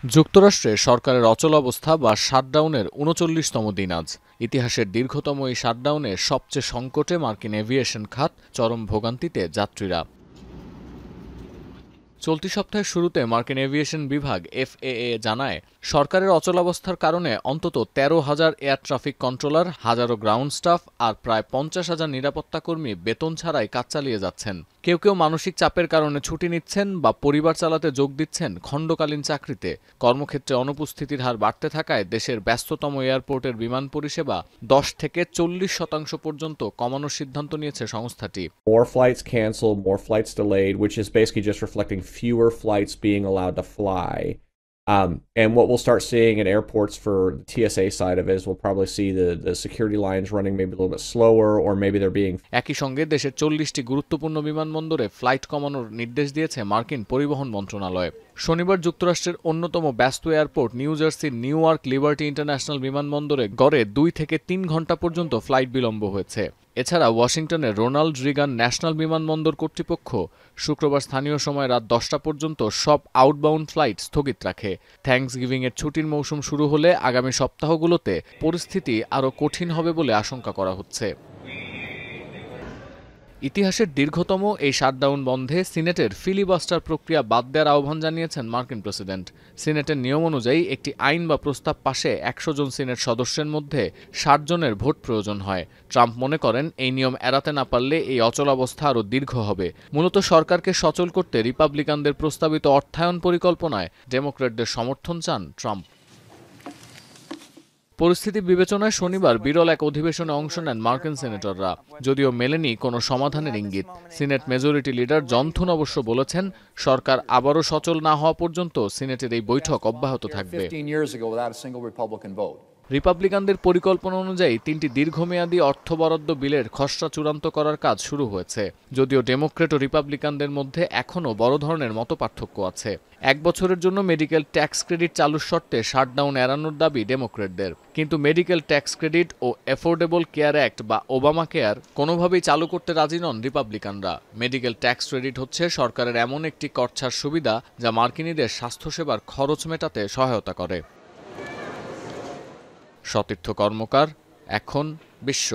যুক্তরাষ্ট্রে সরকারের অচলাবস্থা বা শাটডাউনের ৩৯তম দিন আজ। ইতিহাসের দীর্ঘতম এই শাটডাউনে সবচেয়ে সংকটে মার্কিন এভিয়েশন খাত, চরম ভোগান্তিতে যাত্রীরা। চলতি সপ্তাহের শুরুতে মার্কিন এভিয়েশন বিভাগ FAA জানায়, সরকারের অচলাবস্থার কারণে অন্তত ১৩,০০০ এয়ার ট্রাফিক কন্ট্রোলার, হাজারো গ্রাউন্ড স্টাফ আর প্রায় ৫০,০০০ নিরাপত্তাকর্মী বেতন ছাড়াই কাজ চালিয়ে যাচ্ছেন। কেউ কেউ মানসিক চাপের কারণে ছুটি নিচ্ছেন বা পরিবার চালাতে যোগ দিচ্ছেন খণ্ডকালীন চাকরিতে। কর্মক্ষেত্রে অনুপস্থিতির হার বাড়তে থাকায় দেশের ব্যস্ততম এয়ারপোর্টের বিমান পরিষেবা ১০ থেকে ৪০% পর্যন্ত কমানোর সিদ্ধান্ত নিয়েছে সংস্থাটি। More flights canceled, more flights delayed, which is basically just reflecting fewer flights being allowed to fly. And what we'll start seeing in airports for the TSA side of it is we'll probably see the security lines running maybe a little bit slower, or maybe they're being... একই সঙ্গে দেশের ৪০টি গুরুত্বপূর্ণ বিমানবন্দরে flight কমানোর নির্দেশ দিয়েছে মার্কিন পরিবহন মন্ত্রণালয়। শনিবার যুক্তরাষ্ট্রের অন্যতম ব্যস্ত এয়ারপোর্ট নিউ জার্সির নিউইয়র্ক লিবার্টি ইন্টারন্যাশনাল বিমানবন্দরে গড়ে ২ থেকে ৩ ঘণ্টা পর্যন্ত ফ্লাইট বিলম্ব হয়েছে। এছাড়া ওয়াশিংটনের রোনাল্ড রিগান ন্যাশনাল বিমানবন্দর কর্তৃপক্ষ শুক্রবার স্থানীয় সময় রাত ১০টা পর্যন্ত সব আউটবাউন্ড ফ্লাইট স্থগিত রাখে। থ্যাঙ্কসগিভিংয়ের ছুটির মৌসুম শুরু হলে আগামী সপ্তাহগুলোতে পরিস্থিতি আরও কঠিন হবে বলে আশঙ্কা করা হচ্ছে। ইতিহাসের দীর্ঘতম এই শাটডাউন বন্ধে সিনেটের ফিলিবাস্টার প্রক্রিয়া বাদ দেওয়ার আহ্বান জানিয়েছেন মার্কিন প্রেসিডেন্ট। সিনেটের নিয়ম অনুযায়ী একটি আইন বা প্রস্তাব পাশে ১০০ জন সিনেট সদস্যের মধ্যে ৬০ জনের ভোট প্রয়োজন হয়। ট্রাম্প মনে করেন, এই নিয়ম এড়াতে না পারলে এই অচলাবস্থা আরও দীর্ঘ হবে। মূলত সরকারকে সচল করতে রিপাবলিকানদের প্রস্তাবিত অর্থায়ন পরিকল্পনায় ডেমোক্র্যাটদের সমর্থন চান ট্রাম্প। পরিস্থিতি বিবেচনায় শনিবার বিরল এক অধিবেশনে অংশ নেন মার্কিন সিনেটররা, যদিও মেলেনি কোনো সমাধানের ইঙ্গিত। সিনেট মেজরিটি লিডার জন থুন অবশ্য বলেছেন, সরকার আবারও সচল না হওয়া পর্যন্ত সিনেটের এই বৈঠক অব্যাহত থাকবে। রিপাবলিকানদের পরিকল্পনা অনুযায়ী ৩টি দীর্ঘমেয়াদী অর্থ বরাদ্দ বিলের খসড়া চূড়ান্ত করার কাজ শুরু হয়েছে, যদিও ডেমোক্র্যাট ও রিপাবলিকানদের মধ্যে এখনও বড় ধরনের মতপার্থক্য আছে। ১ বছরের জন্য মেডিকেল ট্যাক্স ক্রেডিট চালুর শর্তে শাটডাউন এড়ানোর দাবি ডেমোক্র্যাটদের, কিন্তু মেডিকেল ট্যাক্স ক্রেডিট ও অ্যাফোর্ডেবল কেয়ার অ্যাক্ট বা ওবামা কেয়ার কোনোভাবেই চালু করতে রাজি নন রিপাবলিকানরা। মেডিকেল ট্যাক্স ক্রেডিট হচ্ছে সরকারের এমন একটি করছাড় সুবিধা যা মার্কিনীদের স্বাস্থ্যসেবার খরচ মেটাতে সহায়তা করে। সতীর্থ কর্মকার, এখন বিশ্ব।